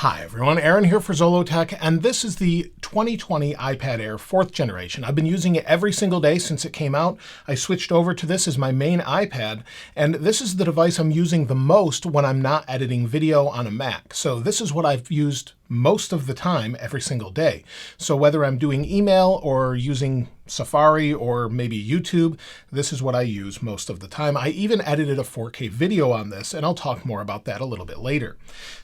Hi everyone, Aaron here for Zollotech, and this is the 2020 iPad Air 4th generation. I've been using it every single day since it came out. I switched over to this as my main iPad, and this is the device I'm using the most when I'm not editing video on a Mac. So this is what I've used most of the time every single day. So whether I'm doing email or using Safari or maybe YouTube, this is what I use most of the time. I even edited a 4K video on this, and I'll talk more about that a little bit later.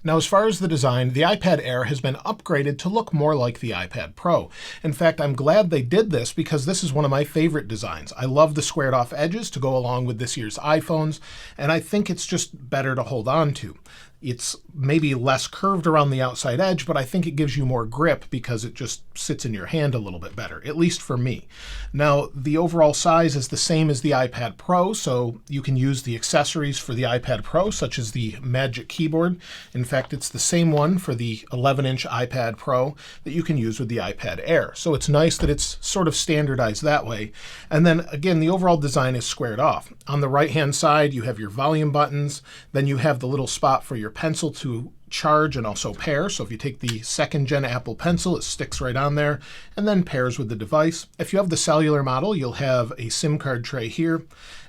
Now, as far as the design, the iPad Air has been upgraded to look more like the iPad Pro. In fact, I'm glad they did this because this is one of my favorite designs. I love the squared off edges to go along with this year's iPhones, and I think it's just better to hold on to. It's maybe less curved around the outside edge, but I think it gives you more grip because it just sits in your hand a little bit better, at least for me. Now, the overall size is the same as the iPad Pro, so you can use the accessories for the iPad Pro, such as the Magic Keyboard. In fact, it's the same one for the 11-inch iPad Pro that you can use with the iPad Air. So it's nice that it's sort of standardized that way. And then, again, the overall design is squared off. On the right-hand side, you have your volume buttons. Then you have the little spot for your pencil to charge and also pair. So if you take the 2nd gen Apple Pencil, it sticks right on there and then pairs with the device. If you have the cellular model, you'll have a SIM card tray here.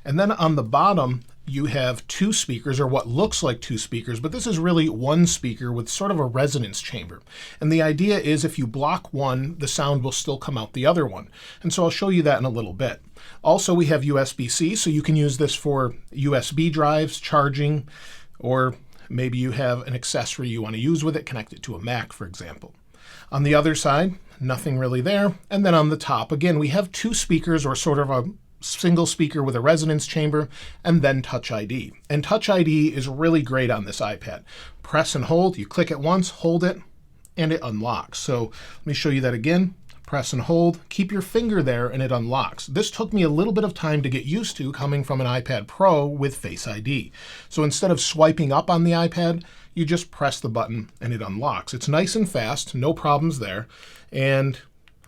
And then on the bottom, you have 2 speakers, or what looks like 2 speakers, but this is really 1 speaker with sort of a resonance chamber. And the idea is if you block one, the sound will still come out the other one. And so I'll show you that in a little bit. Also, we have USB-C, so you can use this for USB drives, charging, or maybe you have an accessory you want to use with it, connect it to a Mac, for example. On the other side, nothing really there. And then on the top, again, we have 2 speakers, or sort of a single speaker with a resonance chamber, and then TouchID. And TouchID is really great on this iPad. Press and hold, you click it once, hold it, and it unlocks. So let me show you that again. Press and hold, keep your finger there, and it unlocks. This took me a little bit of time to get used to coming from an iPad Pro with Face ID. So instead of swiping up on the iPad, you just press the button and it unlocks. It's nice and fast, no problems there. And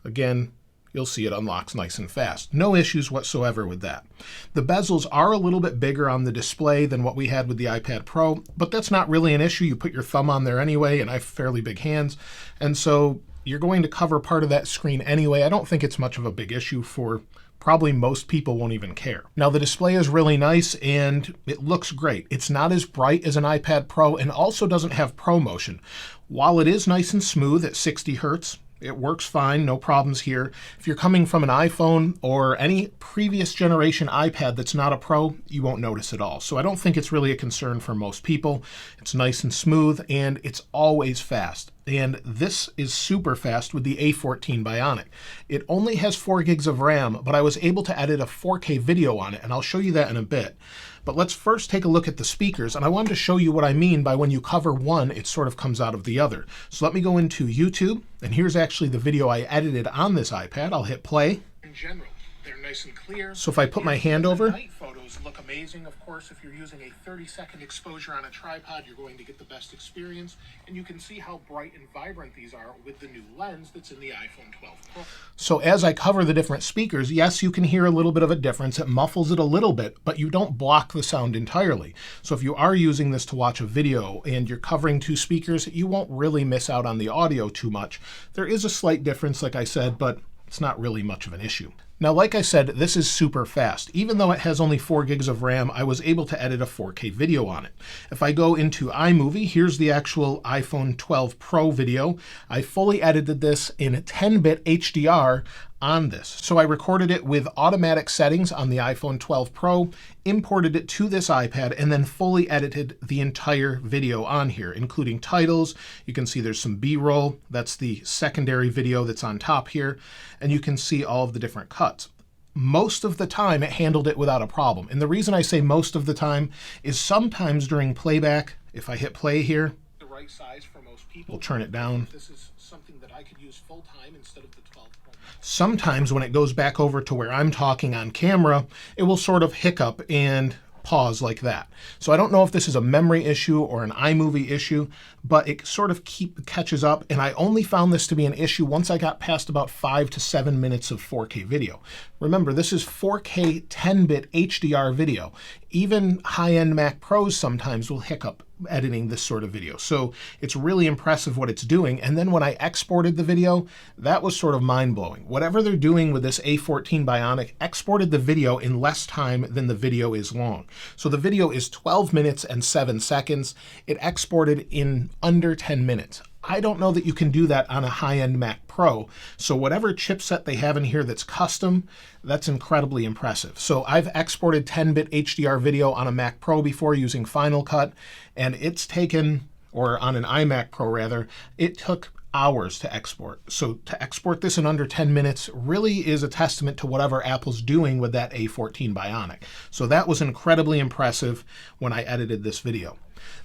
again, you'll see it unlocks nice and fast. No issues whatsoever with that. The bezels are a little bit bigger on the display than what we had with the iPad Pro, but that's not really an issue. You put your thumb on there anyway, and I have fairly big hands. And so you're going to cover part of that screen anyway. I don't think it's much of a big issue for probably most people won't even care. Now, the display is really nice and it looks great. It's not as bright as an iPad Pro and also doesn't have ProMotion. While it is nice and smooth at 60 Hertz, it works fine, no problems here. If you're coming from an iPhone or any previous generation iPad that's not a Pro, you won't notice it all. So I don't think it's really a concern for most people. It's nice and smooth, and it's always fast. And this is super fast with the A14 Bionic. It only has 4 gigs of RAM, but I was able to edit a 4K video on it, and I'll show you that in a bit. But let's first take a look at the speakers, and I wanted to show you what I mean by when you cover one, it sort of comes out of the other. So let me go into YouTube, and here's actually the video I edited on this iPad. I'll hit play. In general, they're nice and clear. So if I put my hand over, night photos look amazing. Of course, if you're using a 30-second exposure on a tripod, you're going to get the best experience. And you can see how bright and vibrant these are with the new lens that's in the iPhone 12 Pro. So as I cover the different speakers, yes, you can hear a little bit of a difference. It muffles it a little bit, but you don't block the sound entirely. So if you are using this to watch a video and you're covering 2 speakers, you won't really miss out on the audio too much. There is a slight difference, like I said, but it's not really much of an issue. Now, like I said, this is super fast. Even though it has only 4 gigs of RAM, I was able to edit a 4K video on it. If I go into iMovie, here's the actual iPhone 12 Pro video. I fully edited this in 10-bit HDR on this. So I recorded it with automatic settings on the iPhone 12 Pro, imported it to this iPad, and then fully edited the entire video on here, including titles. You can see there's some B-roll. That's the secondary video that's on top here. And you can see all of the different cuts. Most of the time, it handled it without a problem. And the reason I say most of the time is sometimes during playback, if I hit play here, the right size for most people, we'll turn it down. This is something that I could use full time instead of the 12 Pro. Sometimes when it goes back over to where I'm talking on camera, it will sort of hiccup and pause like that. So I don't know if this is a memory issue or an iMovie issue, but it sort of catches up. And I only found this to be an issue once I got past about 5 to 7 minutes of 4K video. Remember, this is 4K 10-bit HDR video. even high-end Mac Pros sometimes will hiccup editing this sort of video. So it's really impressive what it's doing. And then when I exported the video, that was sort of mind-blowing. Whatever they're doing with this A14 Bionic exported the video in less time than the video is long. So the video is 12 minutes and 7 seconds. It exported in under 10 minutes. I don't know that you can do that on a high-end Mac Pro. So whatever chipset they have in here that's custom, that's incredibly impressive. So I've exported 10-bit HDR video on a Mac Pro before using Final Cut, and it's taken, or on an iMac Pro rather, it took hours to export. So to export this in under 10 minutes really is a testament to whatever Apple's doing with that A14 Bionic. So that was incredibly impressive when I edited this video.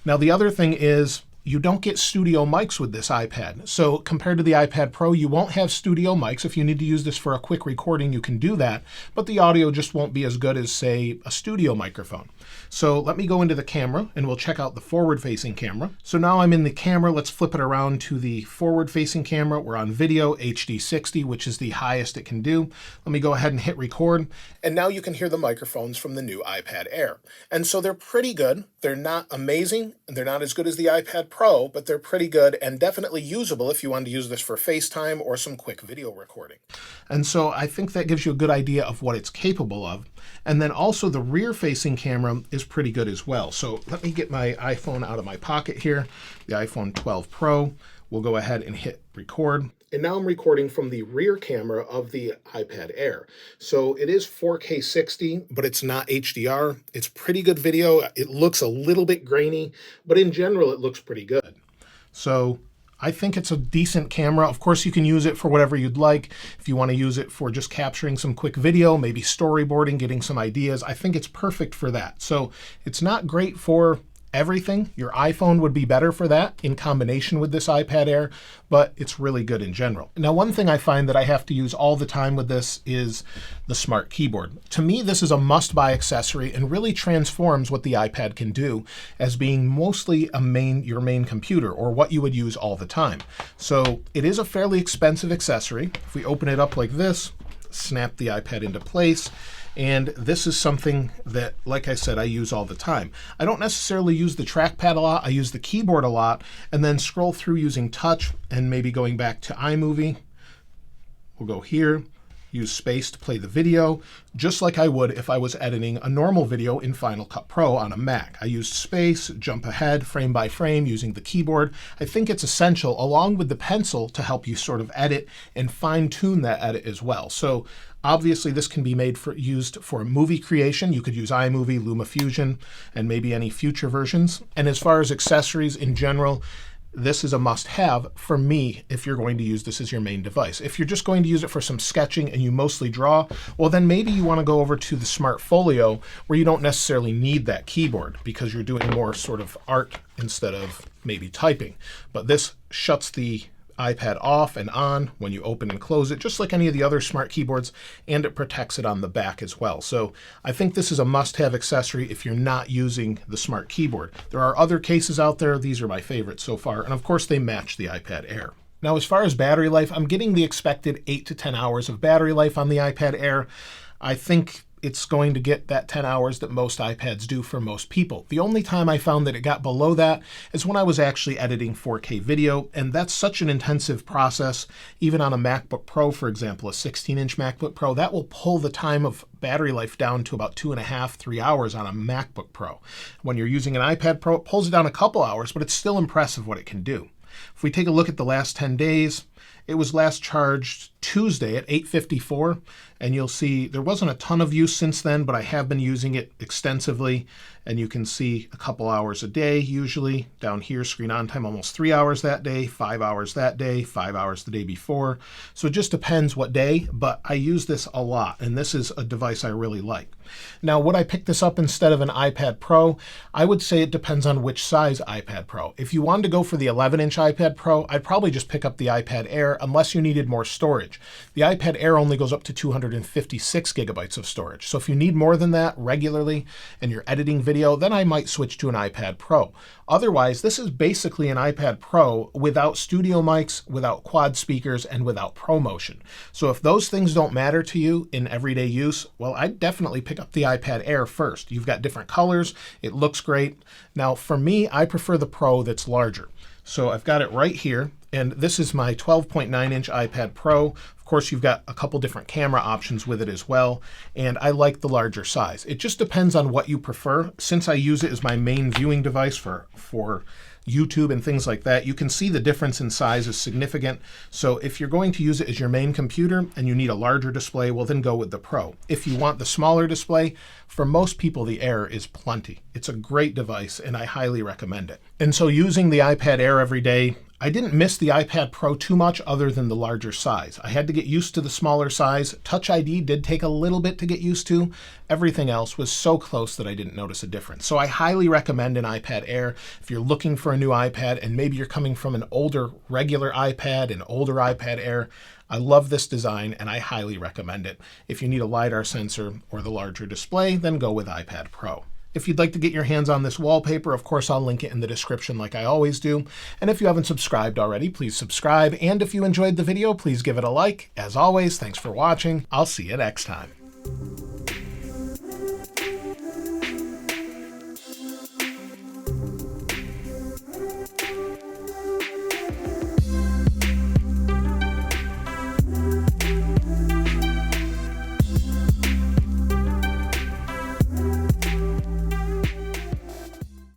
Now the other thing is, you don't get studio mics with this iPad. So compared to the iPad Pro, you won't have studio mics. If you need to use this for a quick recording, you can do that, but the audio just won't be as good as, say, a studio microphone. So let me go into the camera and we'll check out the forward-facing camera. So now I'm in the camera. Let's flip it around to the forward-facing camera. We're on video, HD 60, which is the highest it can do. Let me go ahead and hit record. And now you can hear the microphones from the new iPad Air. And so they're pretty good. They're not amazing, and they're not as good as the iPad Pro, but they're pretty good and definitely usable if you want to use this for FaceTime or some quick video recording. And so I think that gives you a good idea of what it's capable of. And then also the rear-facing camera is pretty good as well. So let me get my iPhone out of my pocket here, the iPhone 12 Pro. We'll go ahead and hit record. And now I'm recording from the rear camera of the iPad Air. So it is 4K 60, but it's not HDR. It's pretty good video. It looks a little bit grainy, but in general, it looks pretty good. So I think it's a decent camera. Of course, you can use it for whatever you'd like. If you want to use it for just capturing some quick video, maybe storyboarding, getting some ideas, I think it's perfect for that. So it's not great for everything. Your iPhone would be better for that in combination with this iPad Air, but it's really good in general. Now, one thing I find that I have to use all the time with this is the smart keyboard. To me, this is a must-buy accessory and really transforms what the iPad can do as being mostly your main computer, or what you would use all the time. So it is a fairly expensive accessory. If we open it up like this, snap the iPad into place, and this is something that, like I said, I use all the time. I don't necessarily use the trackpad a lot. I use the keyboard a lot, and then scroll through using touch and maybe going back to iMovie. We'll go here, use space to play the video, just like I would if I was editing a normal video in Final Cut Pro on a Mac. I used space, jump ahead, frame by frame, using the keyboard. I think it's essential, along with the pencil, to help you sort of edit and fine-tune that edit as well. So obviously, this can be used for movie creation. You could use iMovie, LumaFusion, and maybe any future versions. And as far as accessories in general, this is a must-have for me if you're going to use this as your main device. If you're just going to use it for some sketching and you mostly draw, well, then maybe you want to go over to the Smart Folio, where you don't necessarily need that keyboard because you're doing more sort of art instead of maybe typing. But this shuts the iPad off and on when you open and close it, just like any of the other smart keyboards, and it protects it on the back as well. So I think this is a must-have accessory if you're not using the smart keyboard. There are other cases out there. These are my favorites so far, and of course they match the iPad Air. Now, as far as battery life, I'm getting the expected 8 to 10 hours of battery life on the iPad Air. I think it's going to get that 10 hours that most iPads do for most people. The only time I found that it got below that is when I was actually editing 4K video, and that's such an intensive process. Even on a MacBook Pro, for example, a 16-inch MacBook Pro, that will pull the time of battery life down to about 2.5 to 3 hours on a MacBook Pro. When you're using an iPad Pro, it pulls it down a couple hours, but it's still impressive what it can do. If we take a look at the last 10 days, it was last charged Tuesday at 8:54, and you'll see there wasn't a ton of use since then, but I have been using it extensively, and you can see a couple hours a day usually. Down here, screen on time, almost 3 hours that day, 5 hours that day, 5 hours the day before. So it just depends what day, but I use this a lot, and this is a device I really like. Now, would I pick this up instead of an iPad Pro? I would say it depends on which size iPad Pro. If you wanted to go for the 11-inch iPad Pro, I'd probably just pick up the iPad Air unless you needed more storage. storage. The iPad Air only goes up to 256 gigabytes of storage. So if you need more than that regularly and you're editing video, then I might switch to an iPad Pro. Otherwise, this is basically an iPad Pro without studio mics, without quad speakers, and without ProMotion. So if those things don't matter to you in everyday use, well, I'd definitely pick up the iPad Air first. You've got different colors. It looks great. Now, for me, I prefer the Pro that's larger. So I've got it right here, and this is my 12.9-inch iPad Pro. Of course, you've got a couple different camera options with it as well, and I like the larger size. It just depends on what you prefer. Since I use it as my main viewing device for YouTube and things like that, you can see the difference in size is significant. So if you're going to use it as your main computer and you need a larger display, well, then go with the Pro. If you want the smaller display, for most people, the Air is plenty. It's a great device, and I highly recommend it. And so using the iPad Air every day, I didn't miss the iPad Pro too much other than the larger size. I had to get used to the smaller size. TouchID did take a little bit to get used to. Everything else was so close that I didn't notice a difference. So I highly recommend an iPad Air if you're looking for a new iPad and maybe you're coming from an older regular iPad, an older iPad Air. I love this design and I highly recommend it. If you need a LiDAR sensor or the larger display, then go with iPad Pro. If you'd like to get your hands on this wallpaper, of course, I'll link it in the description like I always do. And if you haven't subscribed already, please subscribe. And if you enjoyed the video, please give it a like. As always, thanks for watching. I'll see you next time.